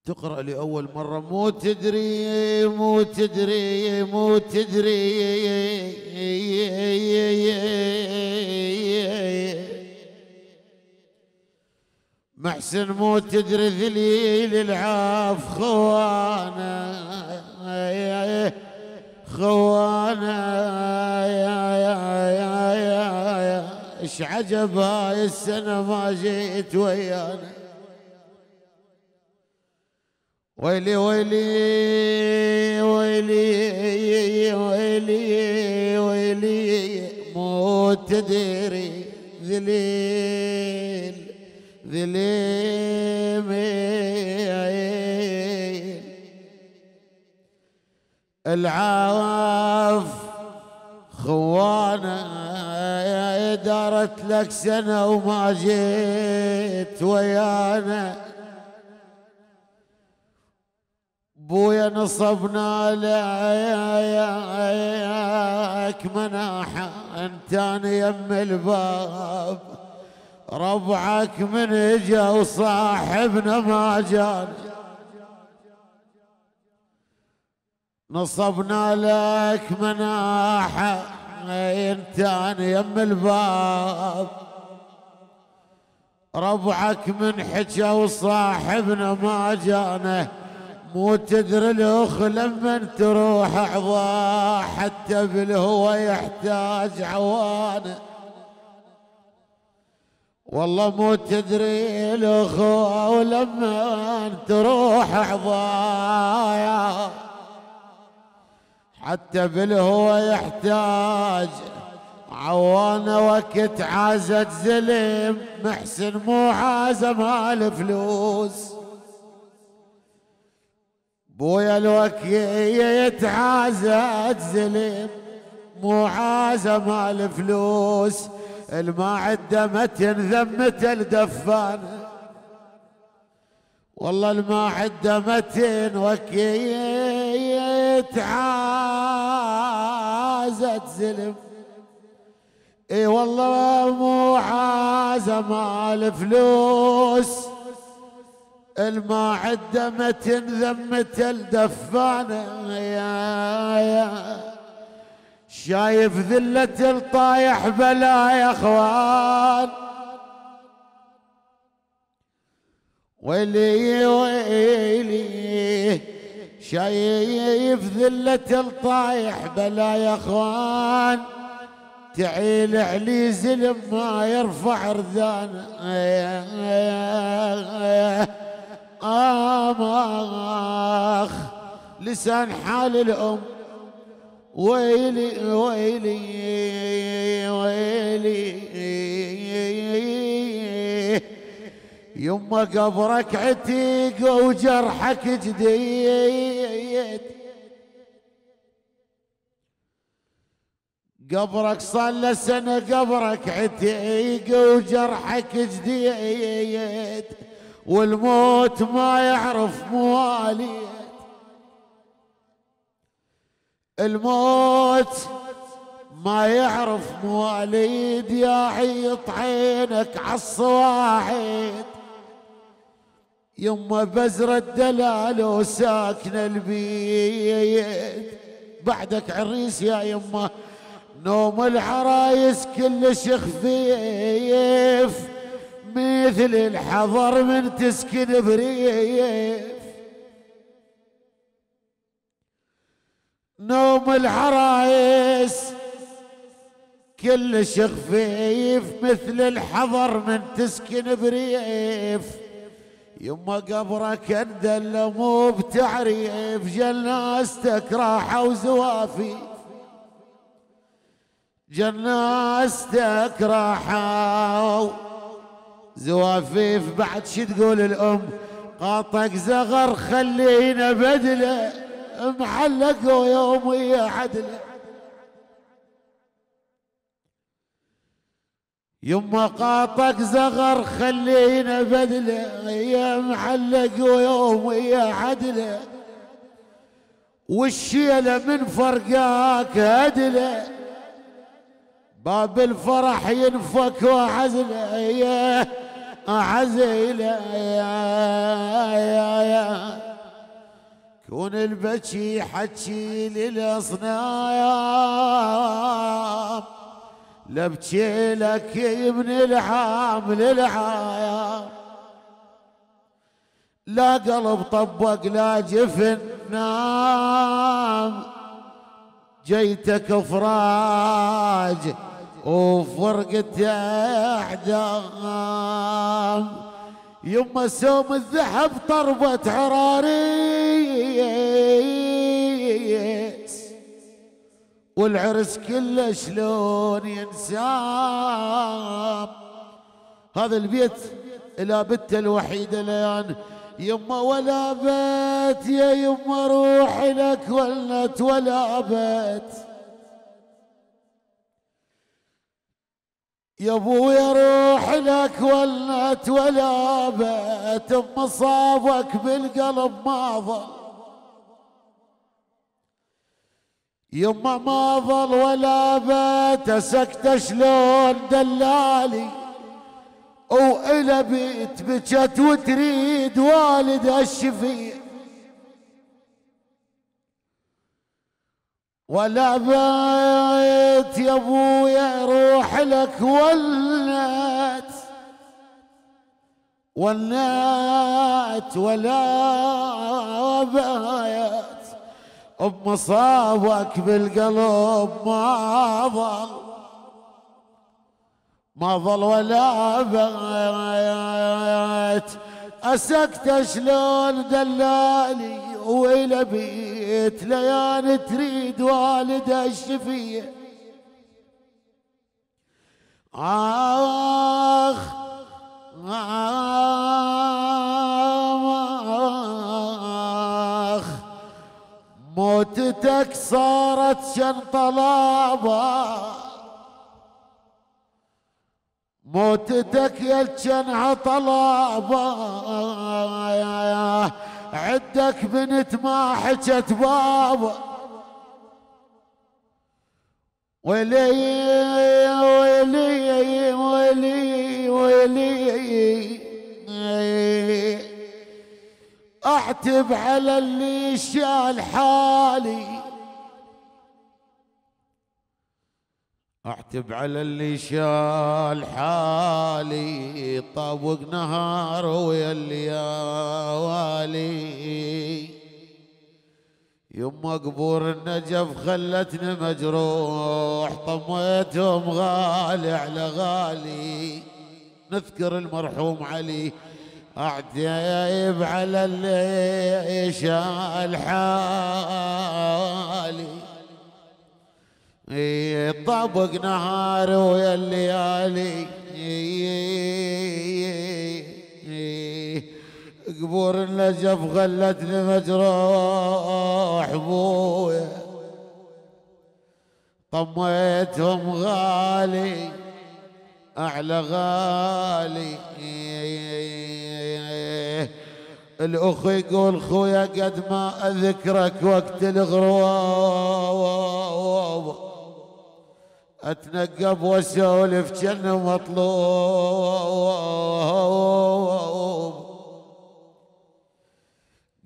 تقرأ لأول مرة مو تدري مو تدري مو تدري محسن مو تدري ذليل العاف خوانا خوانا يا ايش عجب هاي السنة ما جيت ويانا ويلي ويلي ويلي ويلي ويلي مو تدري ذليل ذليل العاف خوانا دارت لك سنة وما جيت ويانا بويا نصبنا لك مناحة انتاني يم الباب ربعك من اجا وصاحبنا ما جانا نصبنا لك مناحة انتاني يم الباب ربعك من حجا وصاحبنا ما جانا مو تدري الاخ لما تروح عضاه حتى بالهوى يحتاج عوانه والله مو تدري الاخ ولما تروح عضاه حتى بالهوى يحتاج عوانه وقت عازت زلم محسن مو عازه مال فلوس بويا الوكية يتعازت زلم مو عازة مال فلوس المعدة متن ذمة الدفانة والله المعدة متن وكية يتعازت زلم اي والله مو عازة مال فلوس المعدة متن ذمة الدفانة يا شايف ذلة الطايح بلا يا اخوان ويلي ويلي شايف ذلة الطايح بلا يا اخوان تعيل علي زلم ما يرفع رذانه آماخ لسان حال الأم ويلي ويلي ويلي يما قبرك عتيق وجرحك جديد قبرك صار له سنة قبرك عتيق وجرحك جديد والموت ما يعرف مواليد الموت ما يعرف مواليد يا عيط عينك عالصواعد يما بزر الدلال وساكن البيت بعدك عريس يا يما نوم العرايس كلش خفيف مثل الحضر من تسكن بريف نوم العرايس كلش خفيف مثل الحضر من تسكن بريف يما قبرك اندل مو بتعريف جناستك راحة وزوافي جناستك راحة زوافيف بعد شي تقول الام قاطك زغر خلينا بدله محلق ويومي عدله يما قاطك زغر خلينا بدله يا محلق ويومي عدله والشيله من فرقاك هدله باب الفرح ينفك وعزله عزيلة كون البكي حكي للأصنام لبكي لك ابن العام للعايام لا قلب طبق لا جفن نام جيتك افراج وفرقة اعدام يما سوم الذهب طربة عراريس والعرس كله شلون ينسام هذا البيت الى بنته الوحيده ليان يما ولا بيت يا يما روح لك ولت ولا بيت يا ابويا روح لك ولت ولا بيت اما صابك بالقلب ما ظل يما ما ظل ولا بيت سكت شلون دلالي وإلى بيت بجت وتريد والد الشفيع ولا بيت يا ابويا روح لك ولت ولا بيت بمصابك بالقلب ما ظل ولا بيت أسكت شلون دلالي وإلى بيت ليان تريد والد الشفيع آخ آخ موتتك صارت شن طلابة موتتك يلجنها طلابة عدك بنت ما حجت بابا ويلي ويلي ويلي ويلي اعتب على اللي شال حالي اعتب على اللي شال حالي طابق نهار ويا الليالي يما قبور النجف خلتني مجروح طميتهم غالي على غالي نذكر المرحوم علي اعتب على اللي شال حالي طابق نهار ويا الليالي قبور النجف خلتني مجروح بويا طميتهم غالي اعلى غالي الاخ يقول خويا قد ما اذكرك وقت الغروب اتنقب واسولف جنة مطلوب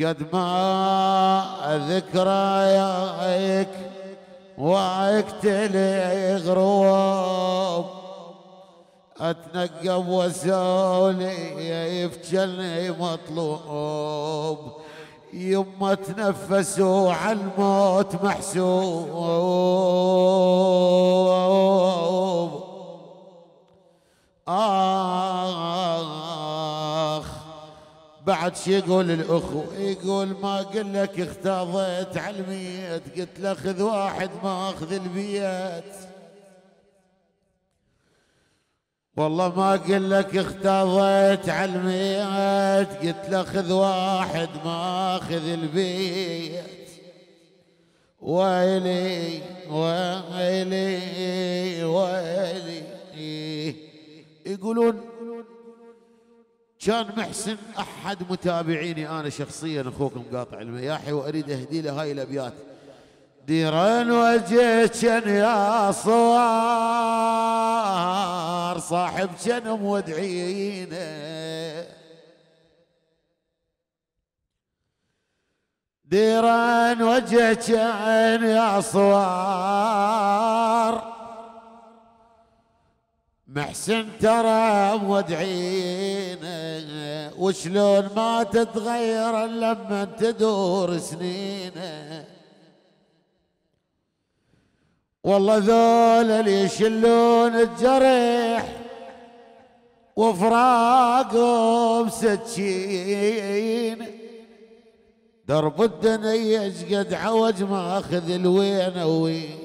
قد ما ذكراياك واقتلي غروب اتنقب واسولف جنة مطلوب يما تنفسوا على الموت محسوب آخ بعد شي يقول الأخو يقول ما قل لك اختضيت على الميت قلت له خذ واحد ما أخذ البيت والله ما قل لك اختضيت على الميت قلت له خذ واحد ما اخذ البيت ويلي ويلي ويلي يقولون كان محسن احد متابعيني انا شخصيا اخوكم قاطع المياحي واريد اهدي له هاي الابيات ديران وجهك يا صوار صاحب كان مودعينه ديران وجهك يا صوار محسن ترى مودعينه وشلون ما تتغير لما تدور سنينه والله ذول اللي يشلون الجرح وفراقهم سكين درب الدنيا قد عوج ما اخذ الوين وين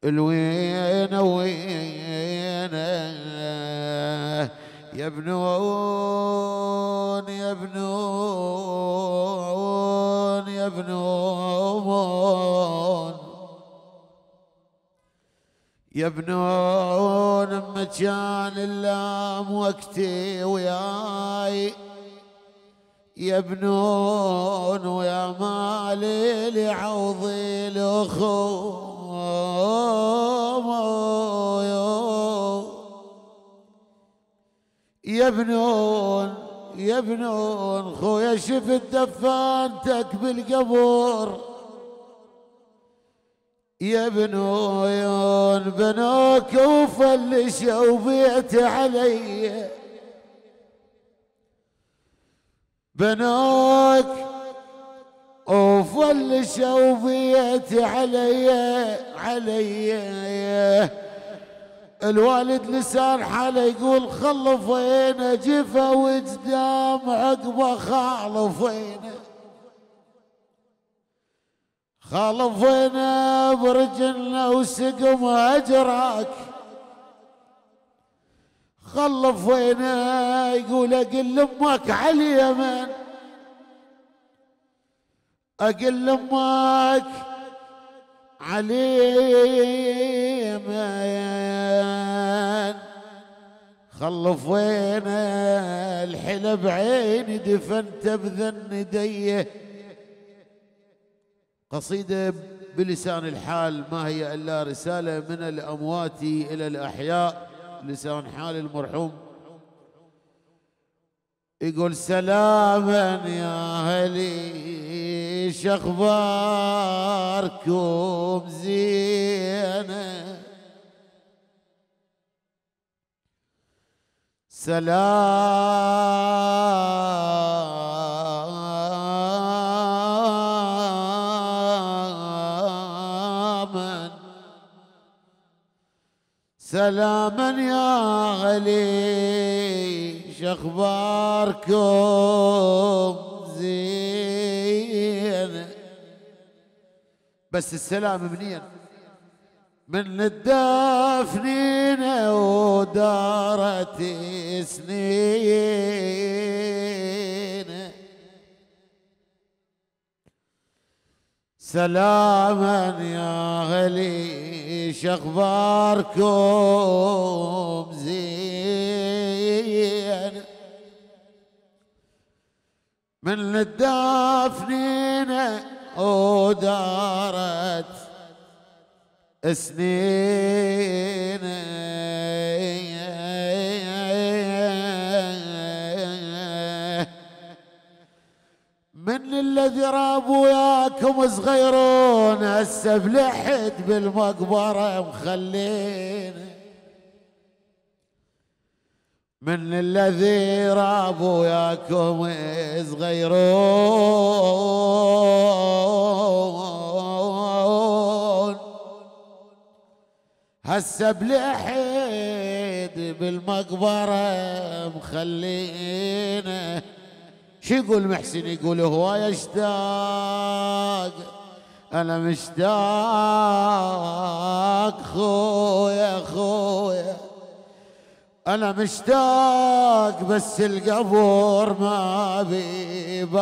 الوين وين يبنون يبنون يبنون يبنون مكان اللام وقتي وياي يبنون ويا مالي لعوضي الاخو يبنون يبنون خويا شفت دفانتك بالقبور يبنون بنوك وفلشوا بيت علي بنوك وفلشوا بيت علي الوالد لسان حاله يقول خلفينا جفا وقدام عقبه خالفينا خالفينا برجلنا وسقم اجراك خلفينا يقول اقل لامك على اليمن اقل لامك على اليمن خلفينا الحلب عيني دفنت بذن ديه قصيدة بلسان الحال ما هي إلا رسالة من الأموات إلى الأحياء لسان حال المرحوم يقول سلاما يا أهلي شخباركم زينة سلاما يا غلي شخباركم زين بس السلام منين من الدافنين ودارت سنين سلاما يا غلي شخباركم زين من الدافنين ودارت سنين من الذي رابوا وياكم صغيرون هسه بلحد بالمقبره مخلين من الذي رابوا وياكم صغيرون هسه بلحد بالمقبره مخلينه شو يقول محسن يقول هو يشتاق انا مشتاق خويا خويا انا مشتاق بس القبر ما بيباب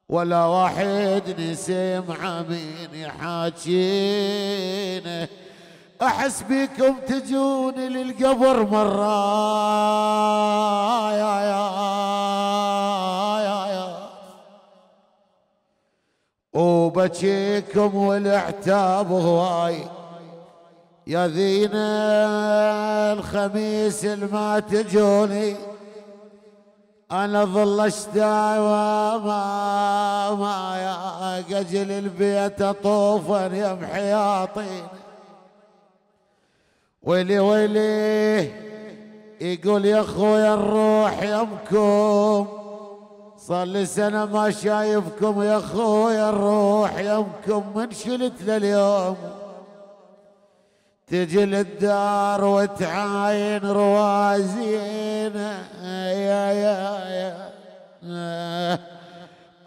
ولا واحد نسمع مين يحاكينه احس بيكم تجوني للقبر مرة يا وبكيكم والعتاب هواي يا ذين الخميس الما تجوني انا ظل اشتاي ما يا قجل البيت اطوفا يا محياطين ويلي ويلي يقول يا اخويا الروح يمكم صار لي سنة ما شايفكم يا اخويا الروح يمكم من شلت لليوم تجي للدار وتعاين روازين يا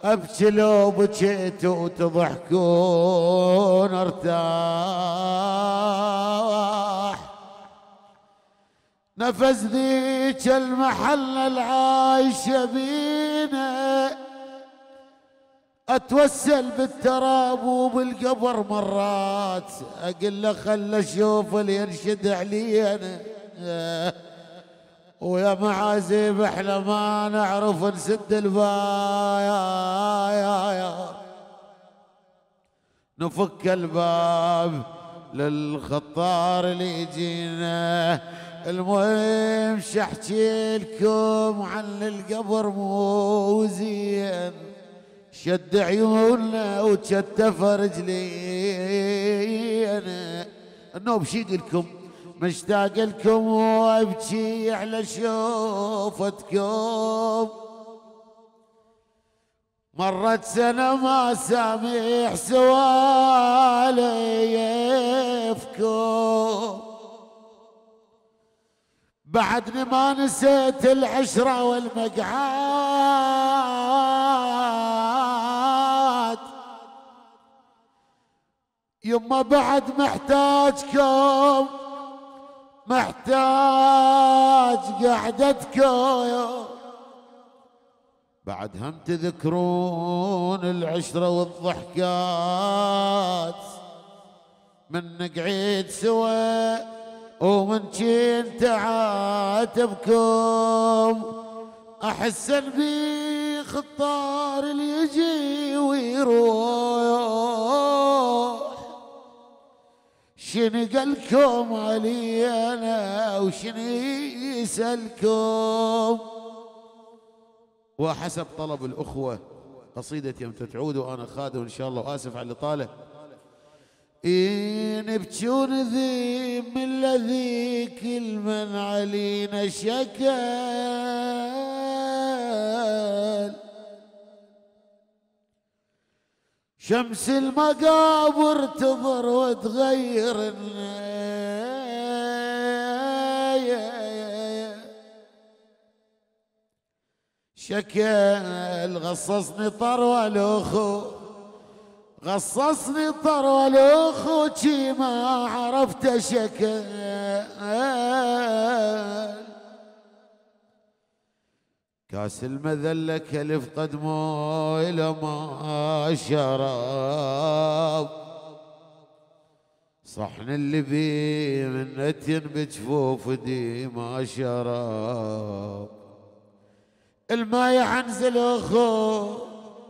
ابكي لو بكيتوا وتضحكون ارتاح نفس ذيك المحل العايشة بينا اتوسل بالتراب وبالقبر مرات اقول له خل اشوف اللي ينشد علينا ويا معازيب احنا ما نعرف نسد الباب نفك الباب للخطار اللي يجينا المهم شحكي لكم عن القبر مو زين شد عيوننا وتشتف رجلينا النوب شي لكم مشتاق لكم وابكي على شوفتكم مرت سنة ما سامح سواليفكم بعدني ما نسيت العشرة والمقعاد يما بعد محتاجكم محتاج قعدتكم بعد هم تذكرون العشرة والضحكات من نقعد سوا ومن كنت عاتبكم احسن بي خطار اللي يجي ويروح شنو قالكم علي انا وشنو يسألكم وحسب طلب الاخوه قصيده يمتى تعود وانا خادم ان شاء الله واسف على الاطاله إن بجون ذي من الذي كل من علينا شكل شمس المقابر تظهر وتغير شكل غصصني طروى الاخو غصصني طروى الاخو شي ما عرفت شكل كاس المذلة كلف قدمه إلى ما شرب صحن اللي بيه من نتن بجفوف دي ما شرب الماء يعنزل اخو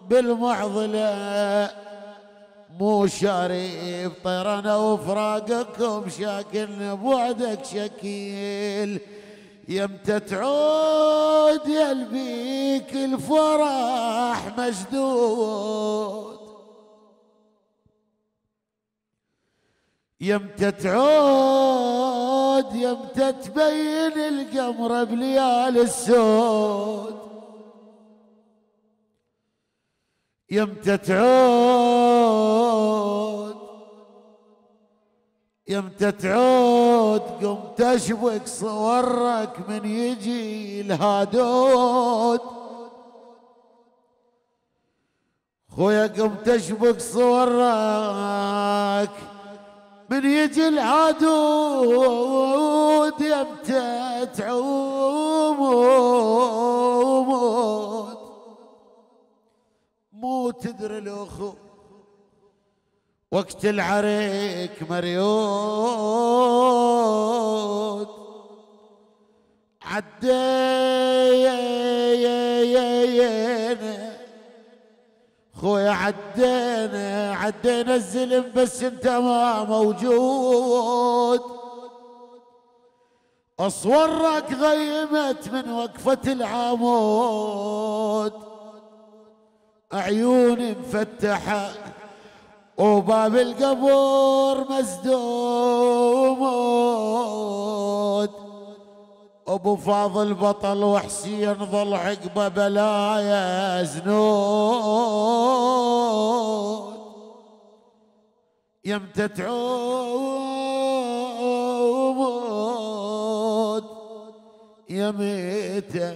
بالمعضلة مو شاري بطيرنا وفراقكم شاكل بوعدك شكيل يمتى تعود يلبيك الفرح مشدود يمتى تعود يمتى تبين القمر بليال السود يمتى تعود يمتى تعود قم تشبك صورك من يجي الهادود خويا قم تشبك صورك من يجي العدود يمتى تعود مو تدري الاخو وقت العريك مريود عدينا خويا عدينا الزلم بس انت ما موجود. اصورك غيمت من وقفة العمود، عيوني مفتحة وباب القبور مسدود. ابو فاضل بطل وحسين ظل عقبه بلايا زنود. يمتى تعود يمتى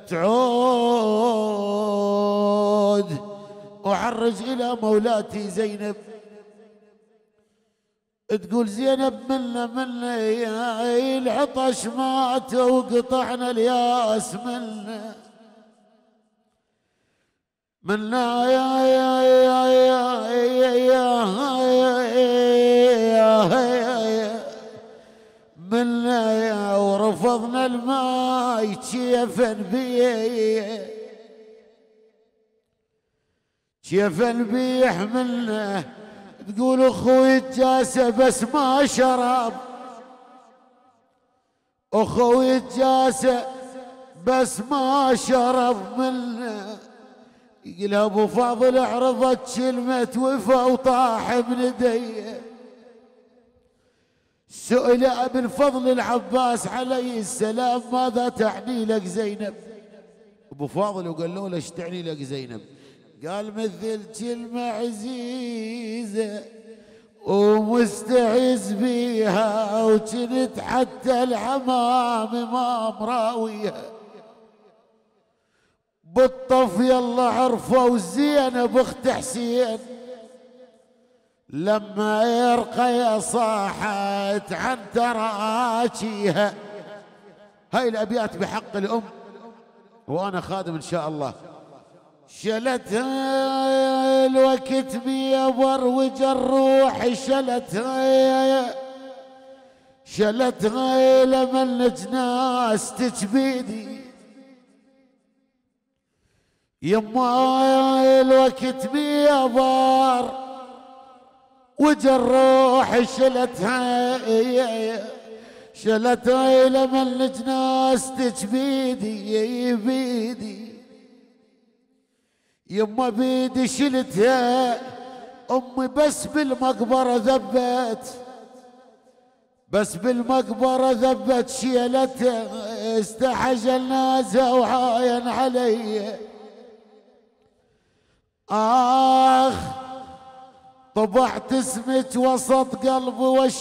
تعود. وعرج الى مولاتي زينب تقول زينب منا يا العطش مات وقطعنا الياس منا يا يا يا يا يا منا يا ورفضنا الماي كيفا بيحملنا. تقول اخوي الجاسة بس ما شرب، اخوي الجاسة بس ما شرب منا. يقول ابو فاضل عرضت كلمة وفا وطاح من يديه. سئل ابي الفضل العباس عليه السلام ماذا تعني لك زينب؟ ابو فاضل وقال له ليش تعني لك زينب؟ قال مثل كلمة عزيزة ومستعز بيها وكنت حتى الحمام ما مراويها. بالطف يلا عرفوا زينب اخت حسين لما يرقى صاحت عن تراكيها. هاي الابيات بحق الام وانا خادم ان شاء الله. شلتها الوقت بيبر وجروح شلتها لما الناس تجبيدي. يما الوقت بيبر وجروح شلتها لما الناس تجبيدي بيدي. يما بيدي شلتها امي بس بالمقبره ذبت شيلتها استحجل نازه وعاين علي. طبعت اسمك وسط قلبي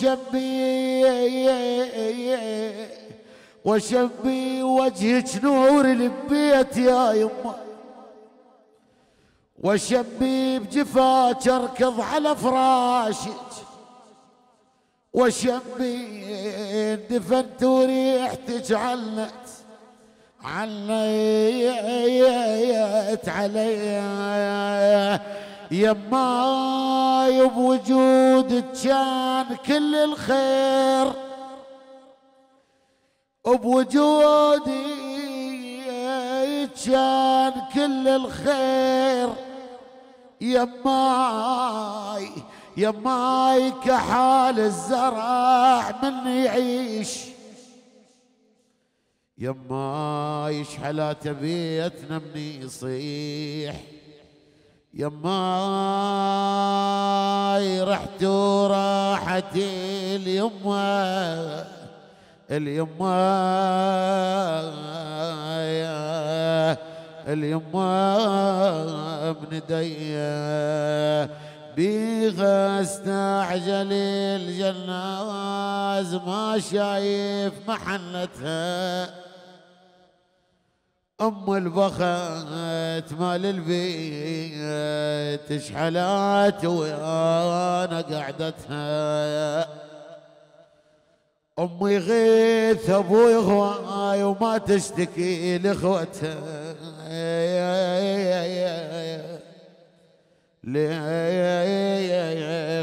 وشبي وجهك نور البيت يا يما. وشبي بجفاك اركض على فراشك وشبي دفنت وريحتك علت علي. يماي بوجودك كان كل الخير، بوجودي كان كل الخير. يماي كحال الزرع من يعيش. يماي شحلات بيتنا من يصيح. يماي رحت وراحت اليما من ديا بيها استعجل الجناز ما شايف محنتها. ام البخت مال البيت شحلات وانا قعدتها. امي غيث ابوي هواي وما تشتكي لاخوتها.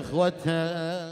لإخوتها